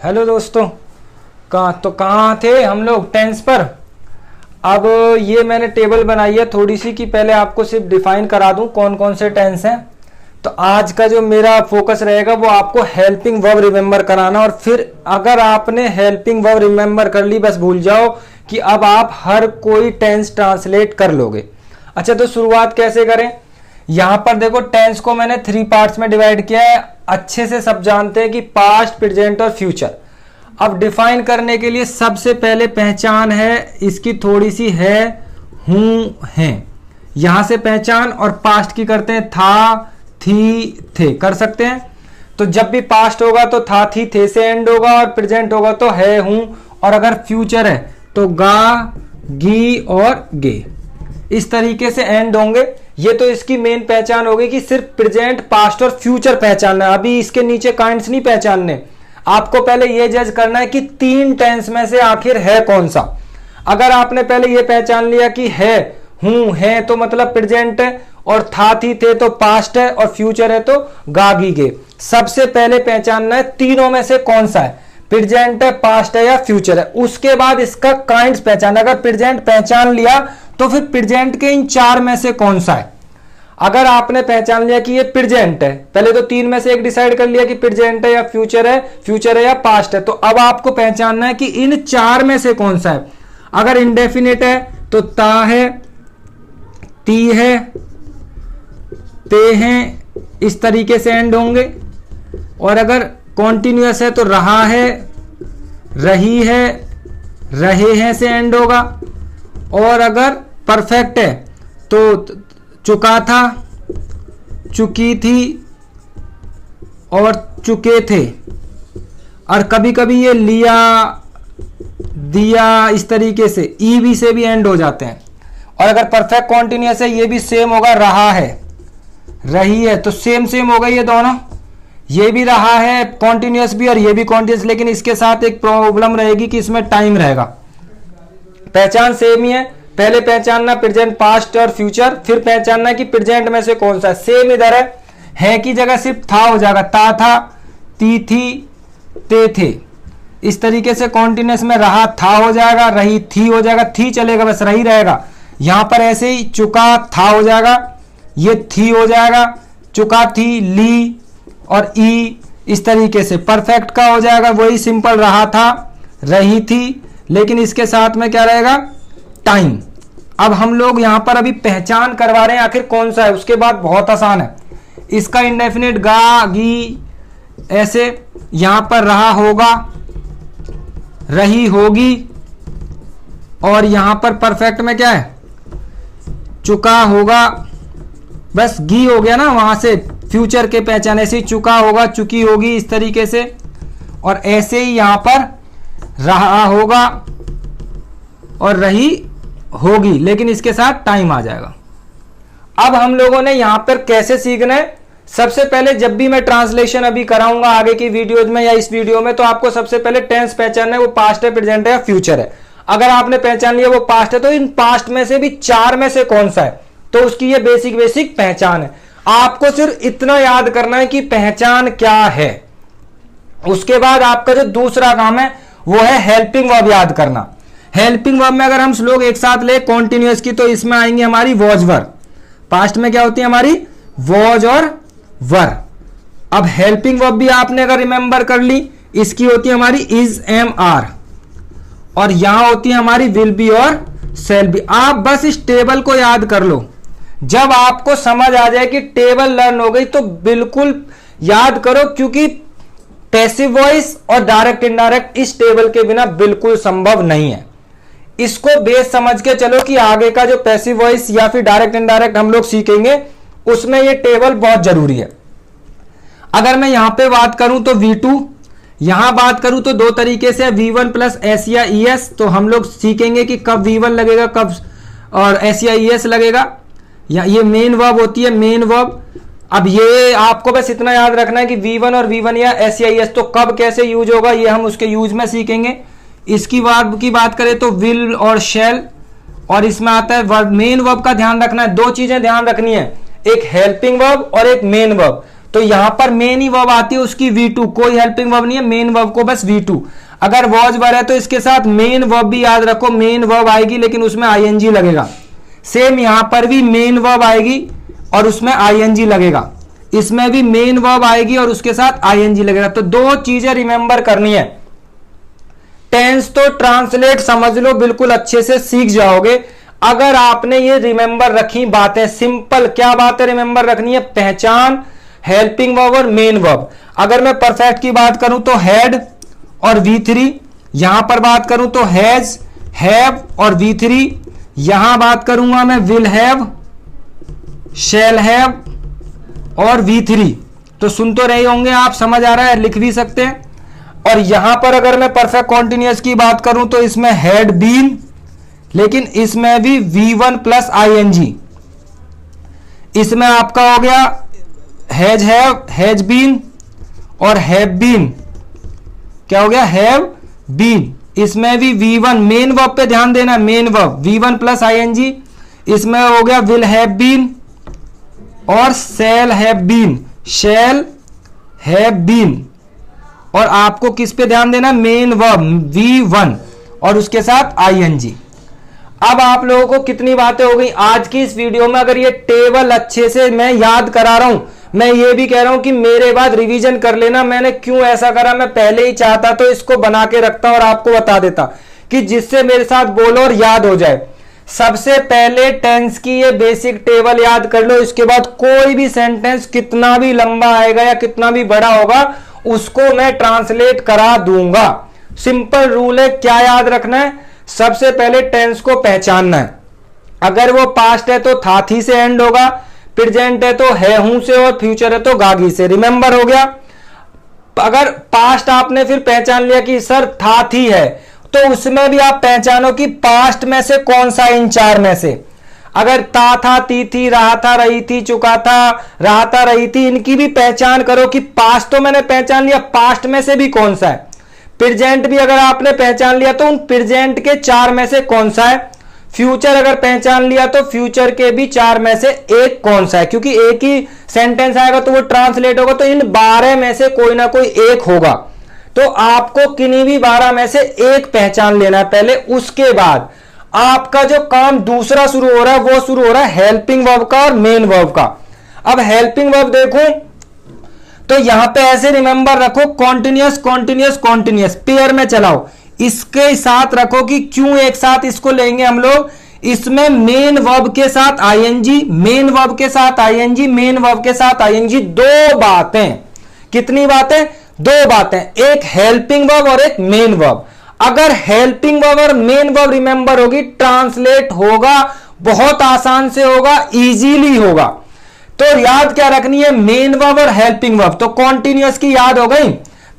Hello दोस्तों, कहाँ थे हम लोग टेंस पर। अब ये मैंने टेबल बनाई है थोड़ी सी कि पहले आपको सिर्फ डिफाइन करा दूं कौन कौन से टेंस हैं। तो आज का जो मेरा फोकस रहेगा वो आपको हेल्पिंग वर्ब रिमेंबर कराना, और फिर अगर आपने हेल्पिंग वर्ब रिमेंबर कर ली बस भूल जाओ कि अब आप हर कोई टेंस ट्रांसलेट कर लोगे। अच्छा, तो शुरुआत कैसे करें। यहां पर देखो टेंस को मैंने 3 पार्ट्स में डिवाइड किया है। अच्छे से सब जानते हैं कि पास्ट, प्रेजेंट और फ्यूचर। अब डिफाइन करने के लिए सबसे पहले पहचान है इसकी थोड़ी सी है, हूं, हैं। यहां से पहचान और पास्ट की करते हैं, था, थी, थे कर सकते हैं। तो जब भी पास्ट होगा तो था, थी, थे से एंड होगा, और प्रेजेंट होगा तो है, हूं, और अगर फ्यूचर है तो गा, गी और गे, इस तरीके से एंड होंगे। ये तो इसकी मेन पहचान होगी कि सिर्फ प्रेजेंट, पास्ट और फ्यूचर पहचानना है। अभी इसके नीचे काइंड्स नहीं पहचानने। आपको पहले ये जज करना है कि 3 टेंस में से आखिर है कौन सा। अगर आपने पहले ये पहचान लिया कि है, हूं, है तो मतलब प्रेजेंट है, और था, थी, थे तो पास्ट है, और फ्यूचर है तो गा, गी, गे। सबसे पहले पहचानना है तीनों में से कौन सा है, प्रेजेंट है, पास्ट है या फ्यूचर है। उसके बाद इसका काइंड्स पहचान। अगर प्रेजेंट पहचान लिया तो फिर प्रेजेंट के इन 4 में से कौन सा है। अगर आपने पहचान लिया कि ये प्रेजेंट है, पहले तो 3 में से एक डिसाइड कर लिया कि प्रेजेंट है या फ्यूचर है या पास्ट है, तो अब आपको पहचानना है कि इन 4 में से कौन सा है। अगर इंडेफिनिट है तो ता है, ती है, ते हैं, इस तरीके से एंड होंगे। और अगर कॉन्टिन्यूअस है तो रहा है, रही है, रहे हैं से एंड होगा। और अगर परफेक्ट है तो चुका था, चुकी थी और चुके थे। और कभी कभी ये लिया, दिया, इस तरीके से ईवी से भी एंड हो जाते हैं। और अगर परफेक्ट कॉन्टिन्यूअस है ये भी सेम होगा, रहा है, रही है, तो सेम होगा ये दोनों। ये भी रहा है कॉन्टिन्यूअस भी और ये भी कॉन्टिन्यूअस, लेकिन इसके साथ एक प्रॉब्लम रहेगी कि इसमें टाइम रहेगा। पहचान सेम ही है, पहले पहचानना प्रेजेंट, पास्ट और फ्यूचर, फिर पहचानना कि प्रेजेंट में से कौन सा। सेम इधर है की जगह सिर्फ था हो जाएगा, ता था, ती थी, ते थे। इस तरीके से कॉन्टिन्यूअस में रहा था हो जाएगा, रही थी हो जाएगा, थी चलेगा बस रही रहेगा। यहां पर ऐसे ही चुका था हो जाएगा, ये थी हो जाएगा, चुका थी, ली और ई, इस तरीके से। परफेक्ट का हो जाएगा वही सिंपल, रहा था, रही थी, लेकिन इसके साथ में क्या रहेगा, टाइम। अब हम लोग यहां पर अभी पहचान करवा रहे हैं आखिर कौन सा है। उसके बाद बहुत आसान है इसका। इंडेफिनिट गा, गी, ऐसे यहां पर रहा होगा, रही होगी, और यहां पर परफेक्ट में क्या है, चुका होगा, बस गी हो गया ना, वहां से फ्यूचर के पहचान। ऐसे ही चुका होगा, चुकी होगी, इस तरीके से। और ऐसे ही यहां पर रहा होगा और रही होगी, लेकिन इसके साथ टाइम आ जाएगा। अब हम लोगों ने यहां पर कैसे सीखना है। सबसे पहले जब भी मैं ट्रांसलेशन अभी कराऊंगा आगे की वीडियोज में या इस वीडियो में, तो आपको सबसे पहले टेंस पहचानना है, वो पास्ट है, प्रेजेंट है या फ्यूचर है। अगर आपने पहचान लिया वो पास्ट है तो इन पास्ट में से भी 4 में से कौन सा है, तो उसकी ये बेसिक पहचान है। आपको सिर्फ इतना याद करना है कि पहचान क्या है। उसके बाद आपका जो दूसरा काम है वो है हेल्पिंग वर्ब याद करना। हेल्पिंग वर्ब में अगर हम लोग एक साथ ले कॉन्टिन्यूअस की, तो इसमें आएंगे हमारी वॉज वर। पास्ट में क्या होती है हमारी, वॉज और वर। अब हेल्पिंग वर्ब भी आपने अगर रिमेंबर कर ली, इसकी होती है हमारी इज, एम, आर, और यहां होती है हमारी विल बी और शैल बी। आप बस इस टेबल को याद कर लो। जब आपको समझ आ जाए कि टेबल लर्न हो गई तो बिल्कुल याद करो, क्योंकि पैसिव वॉइस और डायरेक्ट इनडायरेक्ट इस टेबल के बिना बिल्कुल संभव नहीं है। इसको बेस समझ के चलो कि आगे का जो पैसिव वॉइस या फिर डायरेक्ट इनडायरेक्ट हम लोग सीखेंगे उसमें ये टेबल बहुत जरूरी है। अगर मैं यहां पे बात करूं तो V2, यहां बात करूं तो 2 तरीके से, V1 प्लस एस या ES। तो हम लोग सीखेंगे कि कब V1 लगेगा, कब और एस या ES लगेगा। या ये मेन वर्ब होती है, मेन वर्ब। अब ये आपको बस इतना याद रखना है कि V1 और V1 या एस या ES तो कब कैसे यूज होगा, ये हम उसके यूज में सीखेंगे। इसकी वर्ब की बात करें तो विल और शैल, और इसमें आता है वर्ब। मेन वर्ब का ध्यान रखना है, 2 चीजें ध्यान रखनी है, एक हेल्पिंग वर्ब और एक मेन वर्ब। तो यहां पर मेन ही वर्ब आती है उसकी V2, कोई हेल्पिंग वर्ब नहीं है, मेन वर्ब को बस V2। अगर वॉज वर है तो इसके साथ मेन वर्ब भी याद रखो, मेन वर्ब आएगी लेकिन उसमें ING लगेगा। सेम यहां पर भी मेन वर्ब आएगी और उसमें ING लगेगा, इसमें भी मेन वर्ब आएगी और उसके साथ ING लगेगा। तो दो चीजें रिमेंबर करनी है। टेंस तो ट्रांसलेट समझ लो, बिल्कुल अच्छे से सीख जाओगे अगर आपने ये रिमेंबर रखी बातें। सिंपल क्या बातें रिमेंबर रखनी है? पहचान, हेल्पिंग वर्ब और मेन वर्ब। अगर मैं परफेक्ट की बात करूं तो हैड और V3, यहां पर बात करूं तो हैज, हैव और V3, यहां बात करूंगा मैं विल हैव, शैल हैव और V3। तो सुन तो रहे होंगे आप, समझ आ रहा है, लिख भी सकते हैं। और यहां पर अगर मैं परफेक्ट कॉन्टिन्यूअस की बात करूं तो इसमें हैड बीन, लेकिन इसमें भी V1 प्लस ING। इसमें आपका हो गया हैज हैव, हैज बीन और हैव बीन, क्या हो गया? Have been. इसमें भी V1 मेन वर्ब पे ध्यान देना, main verb V1 plus ING। इसमें हो गया विल हैव बीन और shall have been, shall have been. और आपको किस पे ध्यान देना? मेन वर्ब V1 और उसके साथ ING। अब आप लोगों को कितनी बातें हो गई आज की इस वीडियो में। अगर ये टेबल अच्छे से मैं याद करा रहा हूं, मैं ये भी कह रहा हूं कि मेरे बाद रिवीजन कर लेना। मैंने क्यों ऐसा करा, मैं पहले ही चाहता तो इसको बना के रखता और आपको बता देता कि जिससे मेरे साथ बोलो और याद हो जाए। सबसे पहले टेंस की ये बेसिक टेबल याद कर लो, इसके बाद कोई भी सेंटेंस कितना भी लंबा आएगा या कितना भी बड़ा होगा उसको मैं ट्रांसलेट करा दूंगा। सिंपल रूल है, क्या याद रखना है? सबसे पहले टेंस को पहचानना है। अगर वो पास्ट है तो था थी से एंड होगा, प्रेजेंट है तो है हूं से और फ्यूचर है तो गागी से। रिमेंबर हो गया? अगर पास्ट आपने फिर पहचान लिया कि सर था थी है, तो उसमें भी आप पहचानो कि पास्ट में से कौन सा इन चार में से। अगर ता था, ती थी, रहा था, रही थी, चुका था, रहा था, रही थी, इनकी भी पहचान करो कि पास्ट तो मैंने पहचान लिया, पास्ट में से भी कौन सा है। प्रेजेंट भी अगर आपने पहचान लिया तो उन प्रेजेंट के चार में से कौन सा है। फ्यूचर अगर पहचान लिया तो फ्यूचर के भी चार में से एक कौन सा है, क्योंकि एक ही सेंटेंस आएगा तो वो ट्रांसलेट होगा, तो इन 12 में से कोई ना कोई एक होगा। तो आपको किन्हीं भी 12 में से एक पहचान लेना है पहले। उसके बाद आपका जो काम दूसरा शुरू हो रहा है वो शुरू हो रहा है हेल्पिंग वर्ब का और मेन वर्ब का। अब हेल्पिंग वर्ब देखो तो यहां पे ऐसे रिमेंबर रखो, कॉन्टिन्यूअस कॉन्टिन्यूअस कॉन्टिन्यूअस पेयर में चलाओ। इसके साथ रखो कि क्यों एक साथ इसको लेंगे हम लोग। इसमें मेन वर्ब के साथ ING, मेन वर्ब के साथ ING, मेन वर्ब के साथ ING। दो बातें, कितनी बातें? दो बातें, एक हेल्पिंग वर्ब और एक मेन वर्ब। अगर हेल्पिंग वर्ब और मेन वर्ब रिमेंबर होगी, ट्रांसलेट होगा बहुत आसान से होगा, इजीली होगा। तो याद क्या रखनी है? मेन वर्ब और हेल्पिंग वर्ब। तो कॉन्टिन्यूअस की याद हो गई,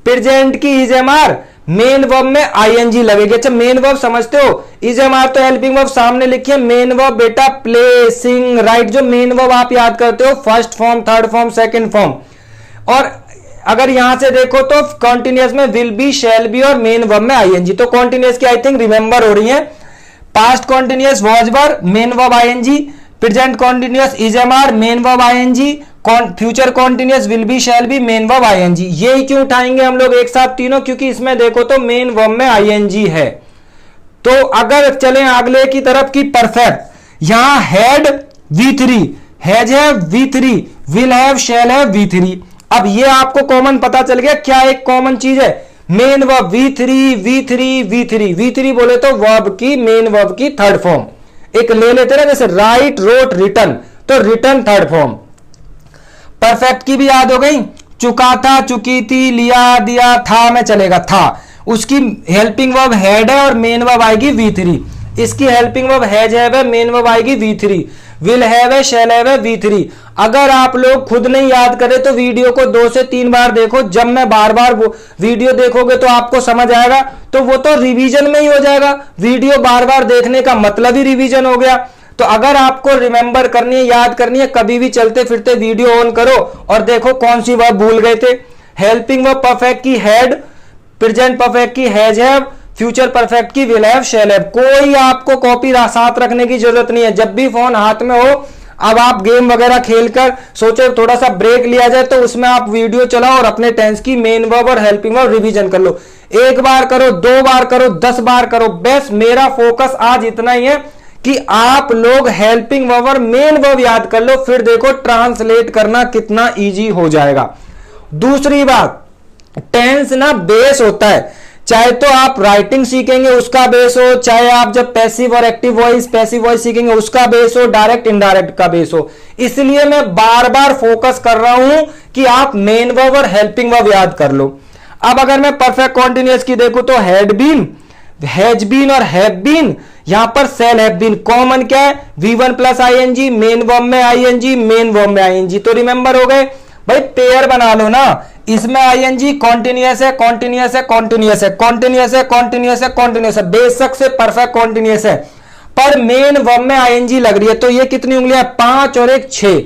प्रेजेंट की इजएमआर, मेन वर्ब में ING लगेगी। अच्छा मेन वर्ब समझते हो, इजएमआर तो हेल्पिंग वर्ब सामने लिखिए, मेन वर्ब बेटा प्ले, सिंग, राइट। जो मेन वर्ब आप याद करते हो first form, third form, second form. और अगर यहां से देखो तो कॉन्टिन्यूअस में विल बी, शैल बी और मेन वर्ब में ING। तो कॉन्टिन्यूअस की आई थिंक रिमेंबर हो रही है। Past continuous was were, main verb ING, present continuous is am are, main verb ING, future continuous will be, shall be, main verb ING। ये क्यों उठाएंगे हम लोग एक साथ तीनों? क्योंकि इसमें देखो तो मेन वर्ब में ING है। तो अगर चलें अगले की तरफ की परफेक्ट, यहां had V3, has have V3, will have, shall have V3। अब ये आपको कॉमन पता चल गया, क्या एक कॉमन चीज है? Main verb V3 V3 V3। V3 बोले तो वर्ब की, मेन वर्ब की थर्ड फॉर्म। एक ले लेते ना जैसे राइट, रोट, रिटर्न, तो रिटर्न थर्ड फॉर्म। परफेक्ट की भी याद हो गई, चुका था, चुकी थी, लिया, दिया, था में चलेगा था। उसकी हेल्पिंग वर्ब हैड है और मेन वर्ब आएगी V3। इसकी हेल्पिंग वर्ब हैज है, मेन वर्ब आएगी V3। विल हैव है, शैल हैव है, V3। अगर आप लोग खुद नहीं याद करें तो वीडियो को 2 से 3 बार देखो। जब मैं बार बार वो वीडियो देखोगे तो आपको समझ आएगा, तो वो तो रिवीजन में ही हो जाएगा। वीडियो बार बार देखने का मतलब ही रिवीजन हो गया। तो अगर आपको रिमेंबर करनी है, याद करनी है, कभी भी चलते फिरते वीडियो ऑन करो और देखो कौन सी वर्ब भूल गए थे। हेल्पिंग वर्ब परफेक्ट की हैड, प्रेजेंट परफेक्ट की हैज हैव, फ्यूचर परफेक्ट की विल हैव, शैल हैव। कोई आपको कॉपी साथ रखने की जरूरत नहीं है। जब भी फोन हाथ में हो अब आप गेम वगैरह खेलकर सोचे थोड़ा सा ब्रेक लिया जाए, तो उसमें आप वीडियो चलाओ और अपने टेंस की मेन वर्ब और हेल्पिंग वर्ब रिवीजन कर लो। एक बार करो, 2 बार करो, 10 बार करो, बस मेरा फोकस आज इतना ही है कि आप लोग हेल्पिंग वर्ब और मेन वर्ब याद कर लो, फिर देखो ट्रांसलेट करना कितना इजी हो जाएगा। दूसरी बात, टेंस ना बेस होता है, चाहे तो आप राइटिंग सीखेंगे उसका बेस हो, चाहे आप जब पैसिव और एक्टिव वॉइस सीखेंगे उसका बेस हो, डायरेक्ट इनडायरेक्ट का बेस हो। इसलिए मैं बार बार फोकस कर रहा हूं कि आप मेन वर्ब और हेल्पिंग वर्ब याद कर लो। अब अगर मैं परफेक्ट कॉन्टिन्यूअस की देखूं तो हैड बीन, हैज बीन और हैव बीन, यहां पर सेल हैव बीन कॉमन क्या है, V1 plus I N G, main verb में आईएनजी, मेन वर्ब में आईएनजी, तो रिमेंबर हो गए भाई, पेयर बना लो ना, इसमें आईएनजी कॉन्टिन्यूअस है, कॉन्टिन्यूअस है, कॉन्टिन्यूअस है, कॉन्टिन्यूअस है, कॉन्टिन्यूअस है, कॉन्टिन्यूअस है, बेशक से परफेक्ट कॉन्टिन्यूअस है, पर मेन वर्ब में आईएनजी लग रही है, तो ये कितनी उंगलियां, 5 और 1 6,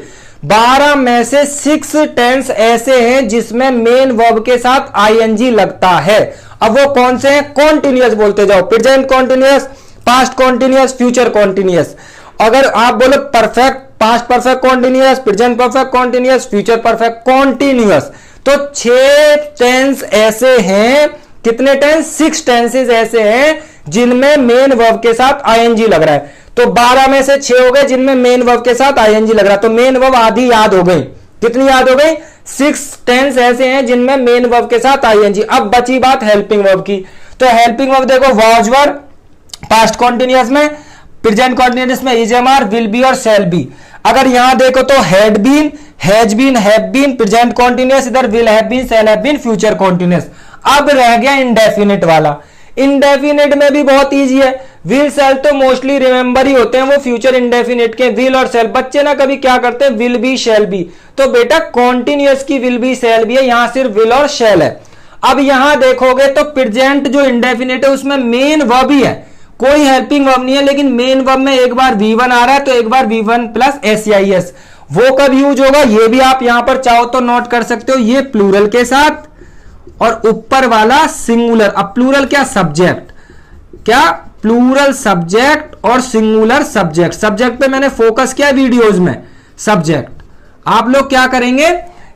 12 में से 6 टेंस ऐसे हैं जिसमें मेन वर्ब के साथ आईएनजी लगता है। अब वो कौन से हैं, कॉन्टिन्यूअस बोलते जाओ, present continuous, past continuous, future continuous. अगर आप बोलो perfect, past perfect continuous, present perfect continuous, future perfect continuous, तो 6 टेंस ऐसे हैं, कितने टेंस, 6 टेंसेस ऐसे हैं जिनमें मेन वर्ब के साथ आईएनजी लग रहा है। तो 12 में से 6 हो गए जिनमें मेन वर्ब के साथ आईएनजी लग रहा है, तो मेन वर्ब आधी याद हो गई, कितनी याद हो गई, 6 टेंस ऐसे हैं जिनमें मेन वर्ब के साथ आईएनजी। अब बची बात हेल्पिंग वर्ब की, तो हेल्पिंग वर्ब देखो, वाज वर पास्ट कॉन्टिन्यूअस में, प्रेजेंट कॉन्टिन्यूअस में is am are, will be और शैल बी। अगर यहां देखो तो had been, has been, have been, present continuous, इधर will have been, shall have been, future continuous. अब रह गया इंडेफिनिट वाला। इंडेफिनिट में भी बहुत इजी है, विल शैल तो मोस्टली रिमेंबर ही होते हैं, वो फ्यूचर इंडेफिनिट के विल और शैल, बच्चे ना कभी क्या करते हैं, विल बी शैल बी, तो बेटा कॉन्टिन्यूअस की विल बी शैल बी है, यहां सिर्फ विल और शैल है। अब यहां देखोगे तो प्रेजेंट जो इंडेफिनिट है उसमें मेन वर्ब ही है, कोई हेल्पिंग वर्ब नहीं है, लेकिन मेन वर्ब में एक बार V1 आ रहा है तो एक बार V1 प्लस SEIS, वो कब यूज होगा ये भी आप यहां पर चाहो तो नोट कर सकते हो, ये प्लूरल के साथ और ऊपर वाला सिंगुलर। अब प्लूरल क्या, सब्जेक्ट, क्या प्लूरल सब्जेक्ट और सिंगुलर सब्जेक्ट। सब्जेक्ट पे मैंने फोकस किया वीडियोज में, सब्जेक्ट। आप लोग क्या करेंगे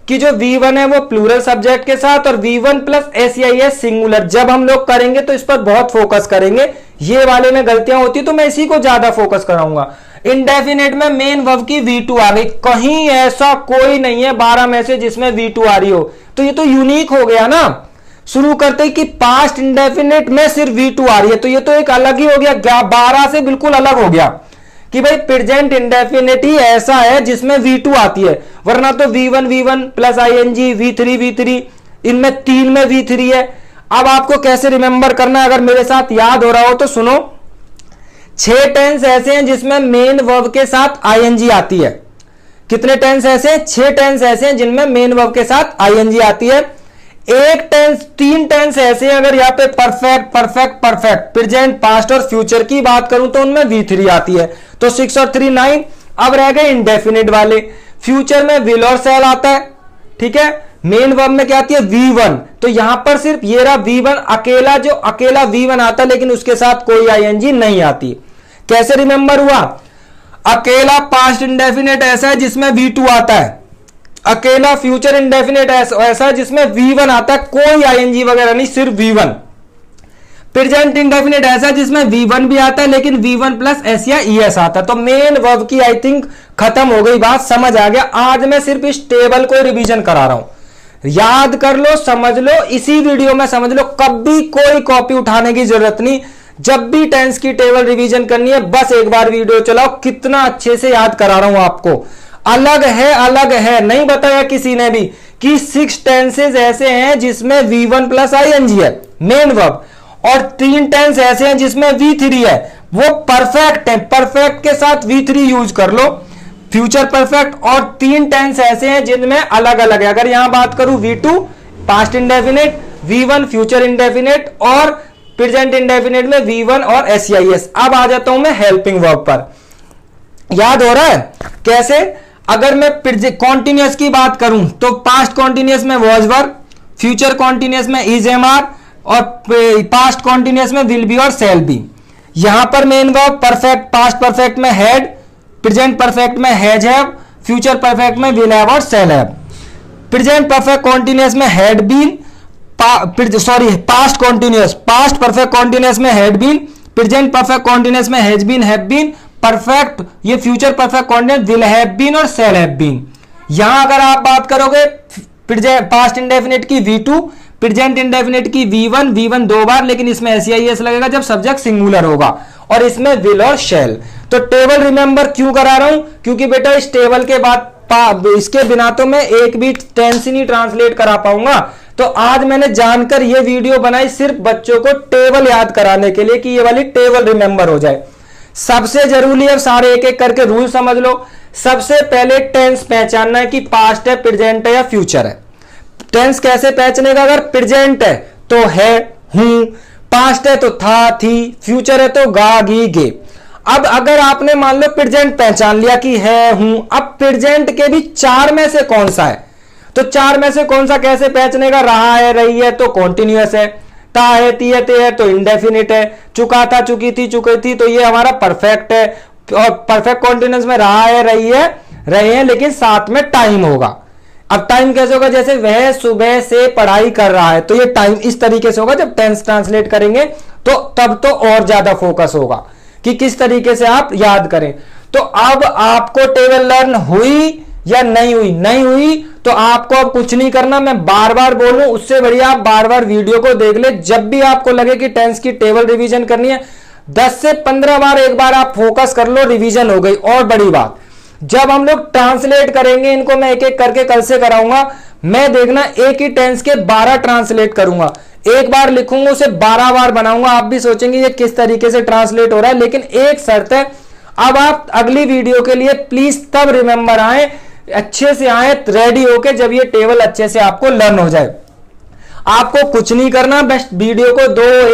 कि जो V1 है वो प्लूरल सब्जेक्ट के साथ और V1 प्लस SEIS सिंगुलर, जब हम लोग करेंगे तो इस पर बहुत फोकस करेंगे, ये वाले में गलतियां होती तो मैं इसी को ज्यादा फोकस कराऊंगा। इंडेफिनेट में मेन वर्ब की V2 आ गई, कहीं ऐसा कोई नहीं है 12 में से जिसमें V2 आ रही हो, तो ये तो यूनिक हो गया ना। शुरू करते कि पास्ट इंडेफिनेट में सिर्फ V2 आ रही है, तो ये तो एक अलग ही हो गया, 12 से बिल्कुल अलग हो गया कि भाई प्रेजेंट इंडेफिनिट ही ऐसा है जिसमें V2 आती है, वरना तो V1 प्लस आईएनजी, V3 इनमें 3 में V3 है। अब आपको कैसे रिमेंबर करना है, अगर मेरे साथ याद हो रहा हो तो सुनो, 6 टेंस ऐसे हैं जिसमें मेन वर्ब के साथ आईएनजी आती है। कितने टेंस ऐसे हैं, 6 टेंस ऐसे हैं जिनमें मेन वर्ब के साथ आईएनजी आती है। 3 टेंस ऐसे हैं, अगर यहाँ पे perfect perfect perfect present past और फ्यूचर की बात करूं तो उनमें V3 आती है, तो 6 और 3 9। अब रह गए इंडेफिनिट वाले, फ्यूचर में विल और शैल आता है, ठीक है, मेन वर्ब में क्या आती है, V1, तो यहां पर सिर्फ ये रहा V1 अकेला, जो अकेला V1 आता है लेकिन उसके साथ कोई आईएनजी नहीं आती। कैसे रिमेंबर हुआ, अकेला पास्ट इंडेफिनेट ऐसा है जिसमें V2 आता है, अकेला फ्यूचर इंडेफिनेट ऐसा है जिसमें V1 आता है, कोई आईएनजी वगैरह नहीं, सिर्फ V1। प्रेजेंट इंडेफिनेट ऐसा है जिसमें V1 भी आता है लेकिन V1 प्लस SEIS आता है। तो मेन वर्ब की आई थिंक खत्म हो गई बात, समझ आ गया। आज मैं सिर्फ इस टेबल को रिवीजन करा रहा हूं, याद कर लो, समझ लो, इसी वीडियो में समझ लो, कभी कोई कॉपी उठाने की जरूरत नहीं। जब भी टेंस की टेबल रिवीजन करनी है बस एक बार वीडियो चलाओ, कितना अच्छे से याद करा रहा हूं आपको। अलग है, नहीं बताया किसी ने भी कि 6 टेंसेज ऐसे हैं जिसमें V1 प्लस आईएनजी है मेन वर्ब, और 3 टेंस ऐसे हैं जिसमें V3 है, वो परफेक्ट है, परफेक्ट के साथ V3 यूज कर लो, फ्यूचर परफेक्ट। और 3 टेंस ऐसे हैं जिनमें अलग अलग है, अगर यहां बात करूं V2 past indefinite, V1 future indefinite और प्रेजेंट इंडेफिनेट में V1 और SEIS। अब आ जाता हूं मैं हेल्पिंग वर्ब पर, याद हो रहा है कैसे। अगर मैं कॉन्टिन्यूअस की बात करूं तो पास्ट कॉन्टिन्यूअस में वाज वर, फ्यूचर कॉन्टिन्यूअस में इज एम आर और पास्ट कॉन्टिन्यूअस में विल बी और शैल बी। यहां पर main verb perfect, past perfect में हैड, प्रेजेंट परफेक्ट में हैज हैव, फ्यूचर परफेक्ट में विल हैव और shall have. Present perfect continuous में had been, past continuous, past perfect continuous में had been, present perfect continuous में has been, have been, perfect ये future perfect continuous will have been और shall have been. यहां अगर आप बात करोगे पास्ट इंडेफिनिट की V2, प्रेजेंट इंडेफिनिट की V1, V1 दो बार, लेकिन इसमें SEIS लगेगा जब सब्जेक्ट सिंगुलर होगा, और इसमें विल और शैल। तो टेबल रिमेंबर क्यों करा रहा हूं, क्योंकि बेटा इस टेबल के बाद इसके बिना तो मैं एक भी टेंस ही नहीं ट्रांसलेट करा पाऊंगा। तो आज मैंने जानकर ये वीडियो बनाई सिर्फ बच्चों को टेबल याद कराने के लिए कि ये वाली टेबल रिमेंबर हो जाए। सबसे जरूरी है, सारे एक एक करके रूल समझ लो। सबसे पहले टेंस पहचानना है कि पास्ट है, प्रेजेंट है या फ्यूचर है। टेंस कैसे पहचानेगा, अगर प्रेजेंट है तो है, हूं, पास्ट है तो था, थी, फ्यूचर है तो गा, गी, गे। अब अगर आपने मान लो प्रेजेंट पहचान लिया कि है, हूं, अब प्रेजेंट के भी चार में से कौन सा है, तो चार में से कौन सा कैसे पहचानेगा, रहा है, रही है तो कॉन्टिन्यूअस है, ता है, ती है, ते है तो इंडेफिनिट है, चुका था, चुकी थी, चुकी थी तो ये हमारा परफेक्ट है, और परफेक्ट कॉन्टिन्यूअस में रहा है, रही है, रहे हैं, लेकिन साथ में टाइम होगा। अब टाइम कैसे होगा, जैसे वह सुबह से पढ़ाई कर रहा है, तो ये टाइम इस तरीके से होगा। जब टेंस ट्रांसलेट करेंगे तो तब तो और ज्यादा फोकस होगा कि किस तरीके से आप याद करें। तो अब आपको टेबल लर्न हुई या नहीं हुई, नहीं हुई तो आपको अब कुछ नहीं करना, मैं बार बार बोलूं, उससे बढ़िया आप बार बार वीडियो को देख ले। जब भी आपको लगे कि टेंस की टेबल रिवीजन करनी है, 10 से 15 बार एक बार आप फोकस कर लो, रिवीजन हो गई। और बड़ी बात, जब हम लोग ट्रांसलेट करेंगे, इनको मैं एक एक करके कल से कराऊंगा, मैं देखना एक ही टेंस के 12 ट्रांसलेट करूंगा, एक बार लिखूंगा उसे 12 बार बनाऊंगा। आप भी सोचेंगे ये किस तरीके से ट्रांसलेट हो रहा है, लेकिन एक शर्त है, अब आप अगली वीडियो के लिए प्लीज तब रिमेंबर आए, अच्छे से आए, रेडी होके, जब ये टेबल अच्छे से आपको लर्न हो जाए। आपको कुछ नहीं करना, बस वीडियो को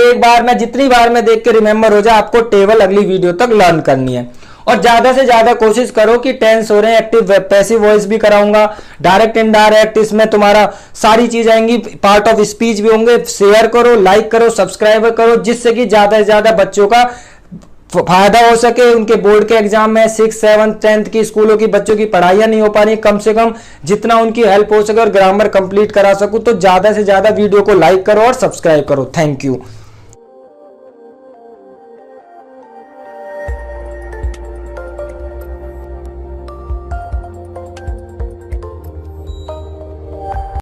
एक बार में, जितनी बार में देख के रिमेंबर हो जाए, आपको टेबल अगली वीडियो तक लर्न करनी है। और ज्यादा से ज्यादा कोशिश करो कि टेंस हो रहे हैं, एक्टिव पैसिव वॉइस भी कराऊंगा, डायरेक्ट इनडायरेक्ट, इसमें तुम्हारा सारी चीज आएंगी, पार्ट ऑफ स्पीच भी होंगे। शेयर करो, लाइक करो, सब्सक्राइब करो, जिससे कि ज्यादा से ज्यादा बच्चों का फायदा हो सके। उनके बोर्ड के एग्जाम में 6th 7th 10th की स्कूलों की बच्चों की पढ़ाइयां नहीं हो पा रही, कम से कम जितना उनकी हेल्प हो सके और ग्रामर कंप्लीट करा सकूं, तो ज्यादा से ज्यादा वीडियो को लाइक करो और सब्सक्राइब करो। Thank you.